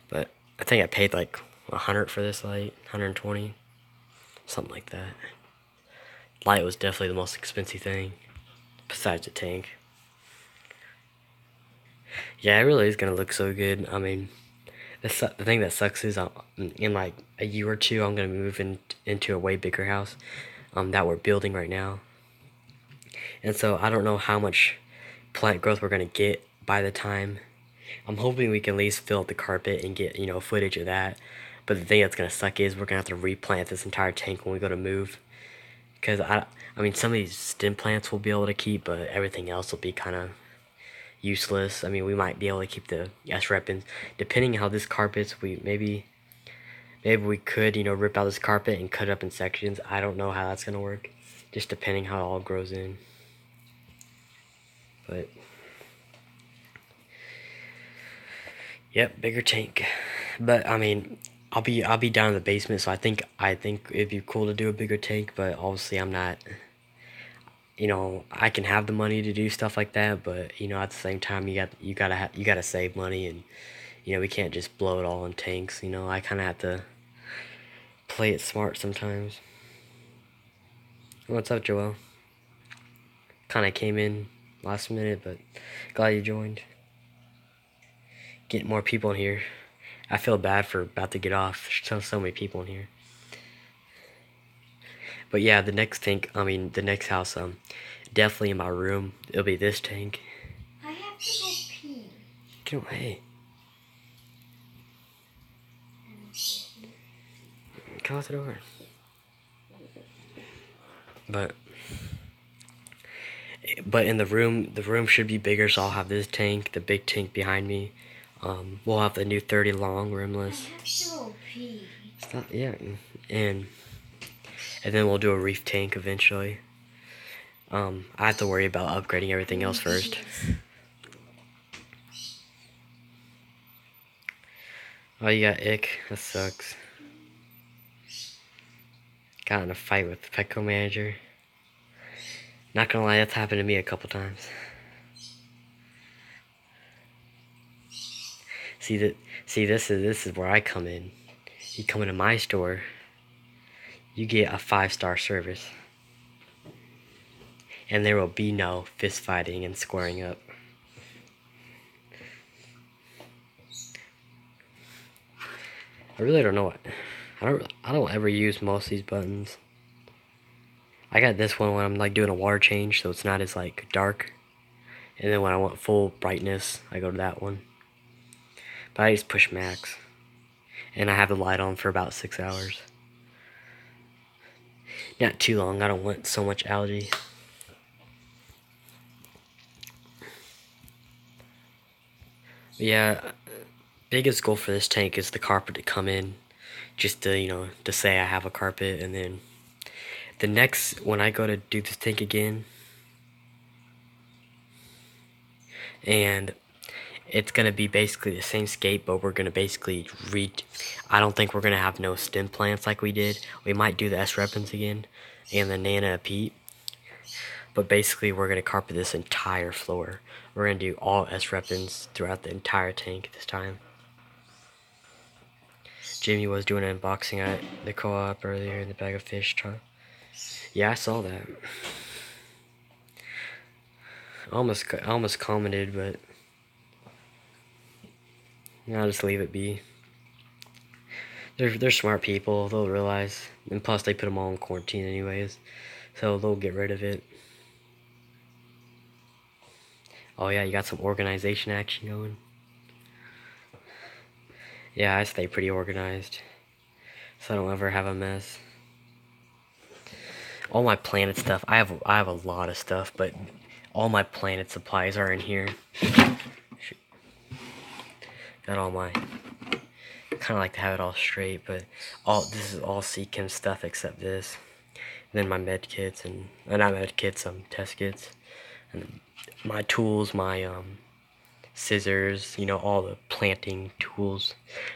But I think I paid like 100 for this light, 120, something like that. Light was definitely the most expensive thing, besides the tank. Yeah, it really is gonna look so good. I mean, the thing that sucks is in like a year or two, I'm gonna move into a way bigger house that we're building right now. And so I don't know how much plant growth we're gonna get by the time. I'm hoping we can at least fill up the carpet and get, you know, footage of that. But the thing that's gonna suck is we're gonna have to replant this entire tank when we go to move. Because I mean, some of these stem plants we'll be able to keep, but everything else will be kind of useless. I mean, we might be able to keep the S-Repens, depending on how this carpet's. Maybe we could, you know, rip out this carpet and cut it up in sections. I don't know how that's gonna work, just depending how it all grows in. But yep, bigger tank. But I mean, I'll be down in the basement, so I think it'd be cool to do a bigger tank. But obviously, I'm not. You know, I can have the money to do stuff like that, but you know, at the same time, you gotta save money, and you know, we can't just blow it all in tanks. You know, I kind of have to play it smart sometimes. What's up, Joel? Kind of came in last minute, but glad you joined. Get more people in here. I feel bad for about to get off. There's so many people in here. But yeah, the next house, definitely in my room. It'll be this tank. I have to go pee. Get away. Close the door. But in the room should be bigger, so I'll have this tank, the big tank behind me. We'll have the new 30 long rimless. I have to go pee. Stop, yeah, and then we'll do a reef tank eventually. I have to worry about upgrading everything else first. Oh, you got ick? That sucks. Got in a fight with the Petco manager. Not gonna lie, that's happened to me a couple times. This is where I come in. You come into my store, you get a 5-star service. And there will be no fist fighting and squaring up. I really don't know what. I don't ever use most of these buttons. I got this one when I'm like doing a water change, so it's not as like dark. And then when I want full brightness, I go to that one. But I just push max. And I have the light on for about 6 hours. Not too long, I don't want so much algae. But yeah, biggest goal for this tank is the carpet to come in. Just to, you know, to say I have a carpet. And then the next, when I go to do this tank again, and it's gonna be basically the same scape, but we're gonna basically I don't think we're gonna have no stem plants like we did. We might do the S repens again and the Nana Pete, but basically we're gonna carpet this entire floor. We're gonna do all S repens throughout the entire tank this time. Jimmy was doing an unboxing at the co-op earlier in the bag of fish truck. Yeah, I saw that. I almost commented, but I'll just leave it be. They're smart people. They'll realize, and plus they put them all in quarantine anyways, so they'll get rid of it. Oh yeah, you got some organization action going. Yeah, I stay pretty organized, so I don't ever have a mess. All my planet stuff, I have a lot of stuff, but all my planet supplies are in here. Got all my, kind of like to have it all straight, but this is all Seachem stuff except this. And then my med kits and not med kits, test kits, and my tools, my scissors, you know, all the planting tools,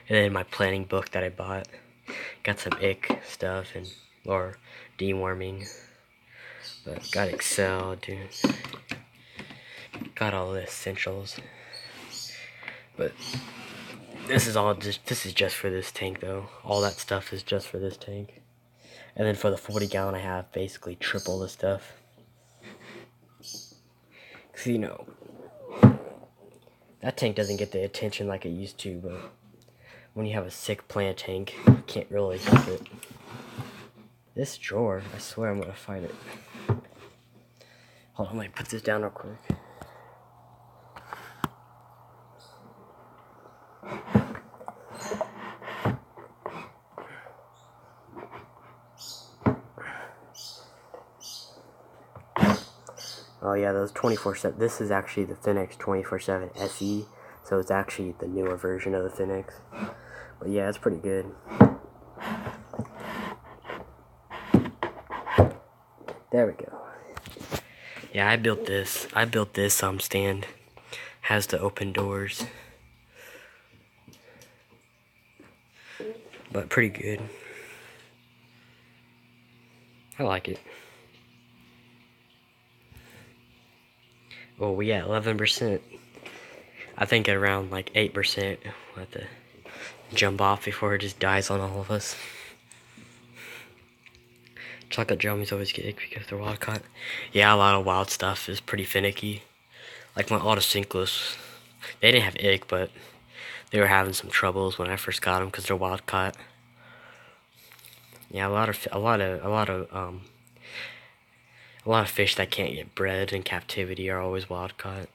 and then my planting book that I bought. Got some ick stuff or deworming, but got Excel, dude. Got all the essentials, but this is just for this tank though. All that stuff is just for this tank, and then for the 40 gallon, I have basically triple the stuff. Cause you know, that tank doesn't get the attention like it used to, but when you have a sick plant tank, you can't really help it. This drawer, I swear I'm gonna find it. Hold on, let me put this down real quick. Oh yeah, those 24/7. This is actually the Finex 24/7 SE, so it's actually the newer version of the Finex. But yeah, it's pretty good. There we go. Yeah, I built this. Stand. Has the open doors. But pretty good. I like it. Well, we at 11%. I think at around like 8%, we'll have to jump off before it just dies on all of us. Chocolate drummies always get ick because they're wild caught. Yeah, a lot of wild stuff is pretty finicky. Like my autocinklus, they didn't have ick, but they were having some troubles when I first got them because they're wild caught. Yeah, a lot of fish that can't get bred in captivity are always wild caught.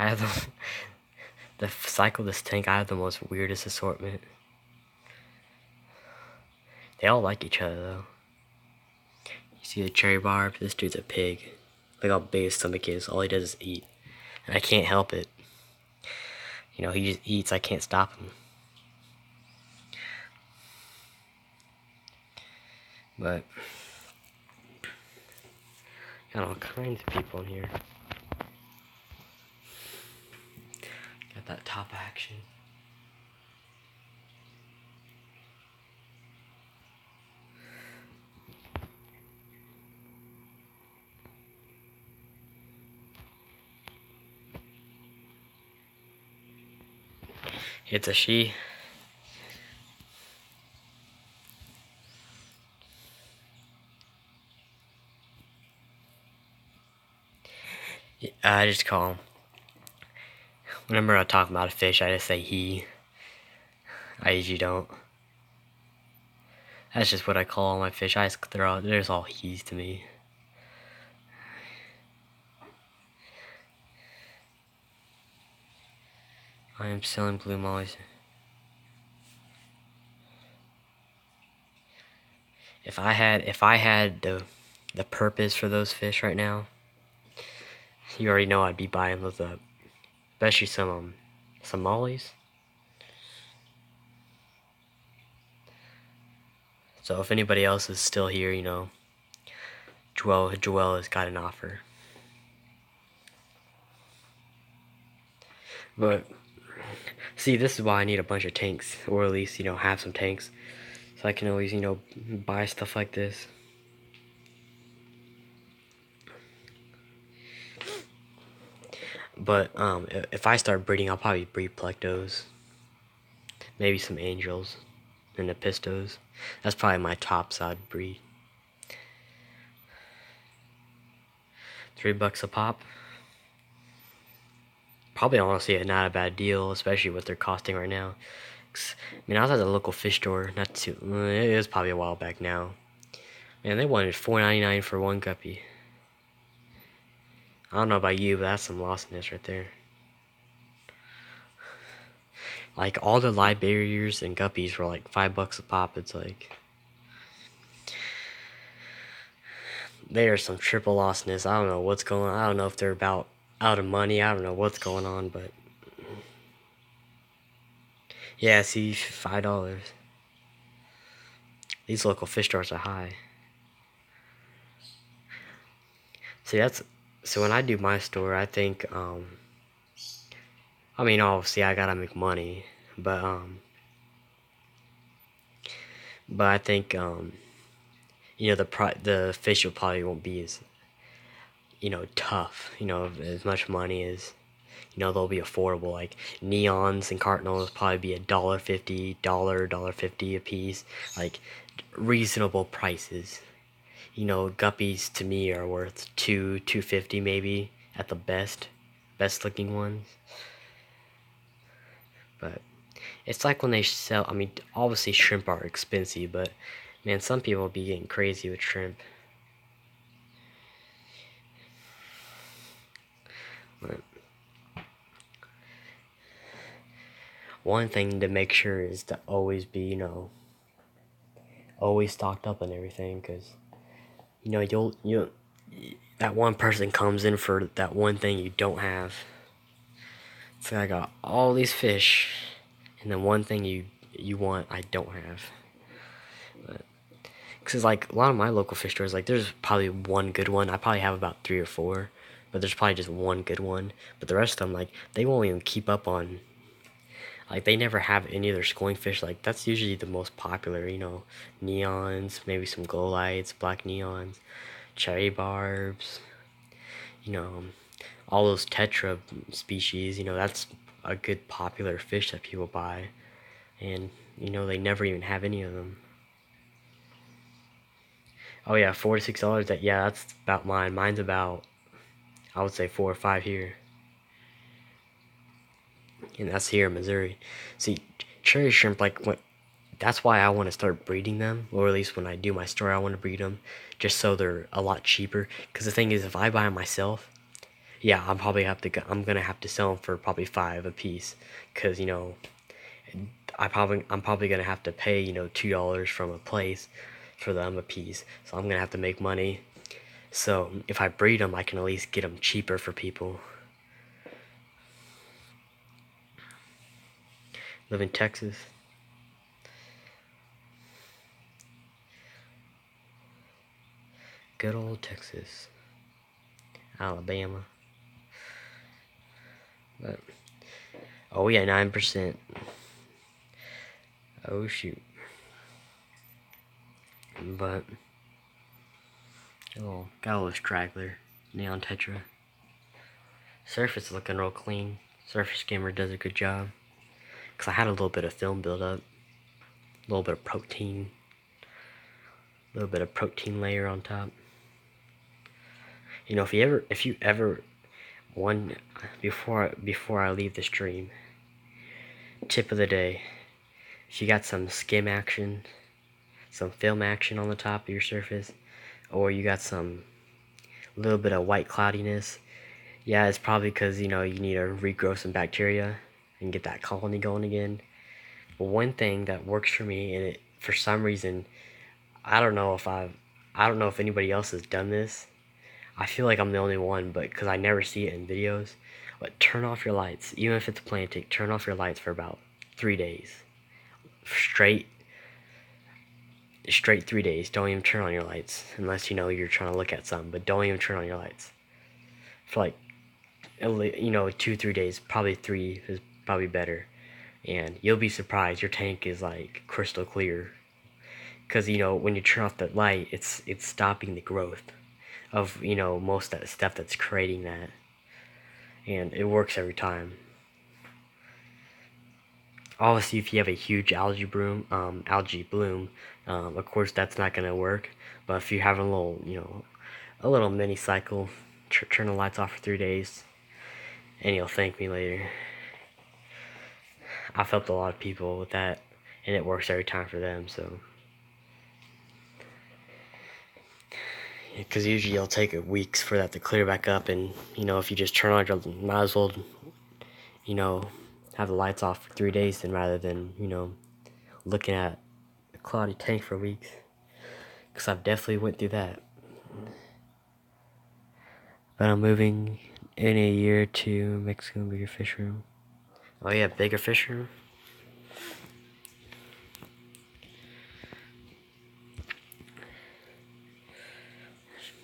I have the cycle this tank. I have the most weirdest assortment. They all like each other though. You see the cherry barb? This dude's a pig. Look how big his stomach is. All he does is eat, and I can't help it. You know, he just eats. I can't stop him. But got all kinds of people in here. Got that top action. It's a she. I just call him. Whenever I talk about a fish, I just say he. I usually don't. That's just what I call all my fish. There's all he's to me. I am selling blue mollies. If I had the purpose for those fish right now, you already know I'd be buying those up. Especially some mollies. So if anybody else is still here, you know, Joel has got an offer. But see, this is why I need a bunch of tanks, or at least, you know, have some tanks, so I can always, you know, buy stuff like this. But if I start breeding, I'll probably breed plectos, maybe some angels, and the pistos. That's probably my top side breed. $3 a pop. Probably honestly not a bad deal, especially what they're costing right now. I mean, I was at the local fish store, it was probably a while back now. Man, they wanted $4.99 for one guppy. I don't know about you, but that's some lostness right there. Like, all the live barriers and guppies were like $5 a pop. It's like, they are some triple lostness. I don't know what's going on. I don't know if they're about out of money. I don't know what's going on, but yeah, see, $5. These local fish stores are high. See, so when I do my store, I think, I mean, obviously I gotta make money, but I think, you know, the fish will probably won't be as, you know, tough, you know, as much money as, you know, they'll be affordable. Like neons and cardinals probably be $1.50, $1.50 a piece, like reasonable prices. You know, guppies to me are worth $2.50 maybe at the best looking ones. But it's like when they sell, I mean, obviously shrimp are expensive, but man, some people be getting crazy with shrimp. But one thing to make sure is to always be, you know, always stocked up and everything, because, you know, you'll that one person comes in for that one thing you don't have. So I got all these fish, and then one thing you want I don't have. But because like a lot of my local fish stores, like there's probably one good one. I probably have about 3 or 4, but there's probably just one good one. But the rest of them, like, they won't even keep up on. Like, they never have any of their schooling fish. Like, that's usually the most popular, you know, neons, maybe some glow lights, black neons, cherry barbs, you know, all those tetra species, you know, that's a good popular fish that people buy. And, you know, they never even have any of them. Oh yeah, $4 to $6, that's about mine. Mine's about, I would say 4 or 5 here. And that's here in Missouri. See, cherry shrimp, like, that's why I want to start breeding them, or at least when I do my store, I want to breed them, just so they're a lot cheaper. Because the thing is, if I buy them myself, yeah, I'm gonna have to sell them for probably 5 a piece, cause I'm probably gonna have to pay $2 from a place for them a piece, so I'm gonna have to make money. So if I breed them, I can at least get them cheaper for people. Live in Texas. Good old Texas. Alabama. But, oh yeah, 9%. Oh shoot. But, got a little straggler. Neon Tetra. Surface looking real clean. Surface skimmer does a good job. Because I had a little bit of film buildup. A little bit of protein. A little bit of protein layer on top. If you ever one before I leave the stream, tip of the day, if you got some skim action, some film action on the top of your surface, or you got some little bit of white cloudiness, yeah, it's probably because you need to regrow some bacteria and get that colony going again. But one thing that works for me, and it for some reason, I don't know if anybody else has done this. I feel like I'm the only one, but because I never see it in videos. But turn off your lights, even if it's planting. Turn off your lights for about 3 days, straight 3 days. Don't even turn on your lights unless you're trying to look at something. But don't even turn on your lights for like 2-3 days. Probably 3 is probably better, and you'll be surprised. Your tank is like crystal clear, because when you turn off the light, it's stopping the growth of most of that stuff that's creating that, and it works every time. Obviously, if you have a huge algae bloom, of course that's not gonna work. But if you have a little mini cycle, turn the lights off for 3 days, and you'll thank me later. I've helped a lot of people with that, and it works every time for them. So, because usually it'll take weeks for that to clear back up, and if you just turn on, you might as well have the lights off for 3 days, then rather than looking at a cloudy tank for weeks. Because I've definitely went through that. But I'm moving in a year to Mexico, bigger fish room. Oh yeah, bigger fish room.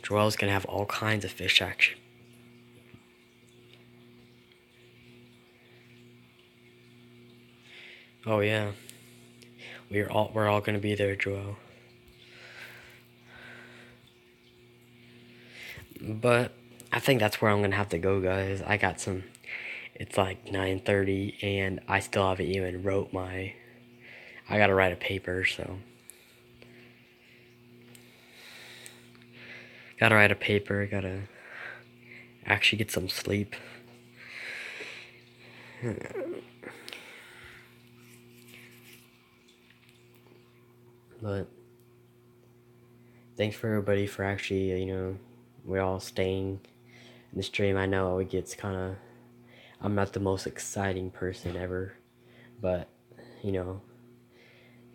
Joel's gonna have all kinds of fish action. Oh yeah, we're all gonna be there, Joel. But I think that's where I'm gonna have to go, guys. I got some. It's like 9:30, and I still haven't even wrote my. I gotta write a paper, so. Gotta write a paper. Gotta actually get some sleep. But thanks for everybody for actually, we're all staying in the stream. I know it gets kind of. I'm not the most exciting person ever, but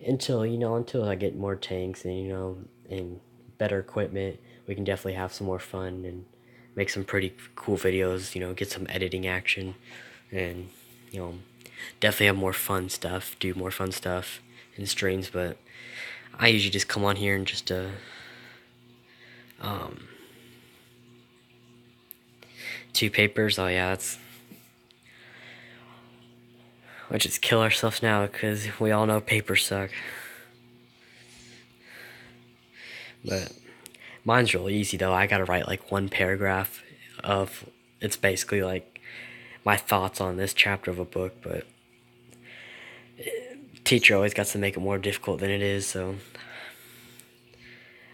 until I get more tanks and better equipment, we can definitely have some more fun and make some pretty cool videos. Get some editing action, and definitely have more fun stuff. Do more fun stuff in streams, but I usually just come on here and just 2 papers. Oh yeah, we'll just kill ourselves now because we all know papers suck. But mine's really easy though. I gotta write like 1 paragraph of. It's basically like my thoughts on this chapter of a book, but teacher always got to make it more difficult than it is, so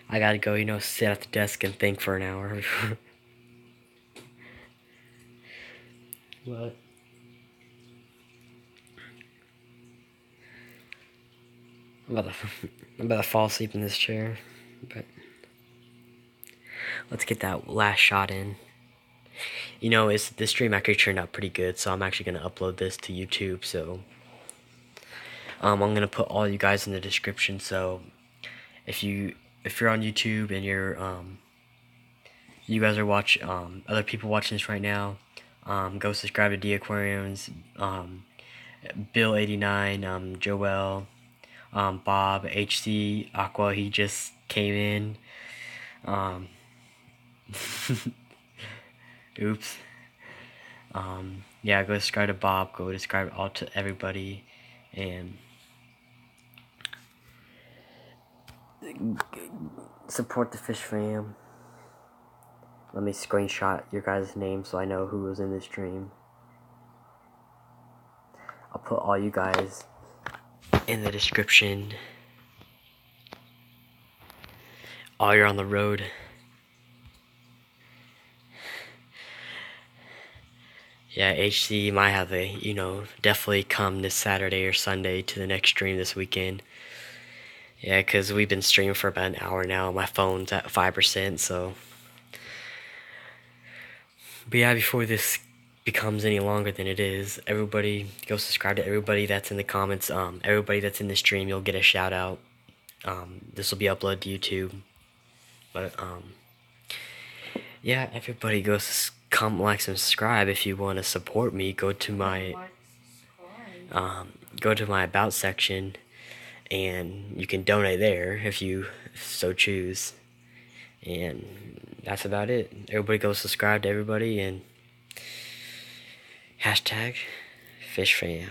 I gotta go, sit at the desk and think for an hour. What? I'm about to fall asleep in this chair, but let's get that last shot in. you know, this stream actually turned out pretty good, so I'm actually gonna upload this to YouTube. So I'm gonna put all you guys in the description. So if you're on YouTube and you guys are other people watching this right now, go subscribe to D Aquariums, Bill89, Joel, Bob, H.C Aqua, he just came in. Oops. Yeah, go subscribe to Bob, go subscribe all to everybody, and support the fish fam. Let me screenshot your guys' names so I know who was in this stream. I'll put all you guys in the description. Oh, you're on the road. Yeah, HC might have definitely come this Saturday or Sunday to the next stream this weekend. Yeah, because we've been streaming for about an hour now. My phone's at 5%, so. But yeah, before this becomes any longer than it is, everybody go subscribe to everybody that's in the comments. Everybody that's in the stream, you'll get a shout out. This will be uploaded to YouTube. But yeah, everybody go comment, like, subscribe. If you want to support me, go to my about section, and you can donate there if you so choose. And that's about it. Everybody go subscribe to everybody, and #FishFam.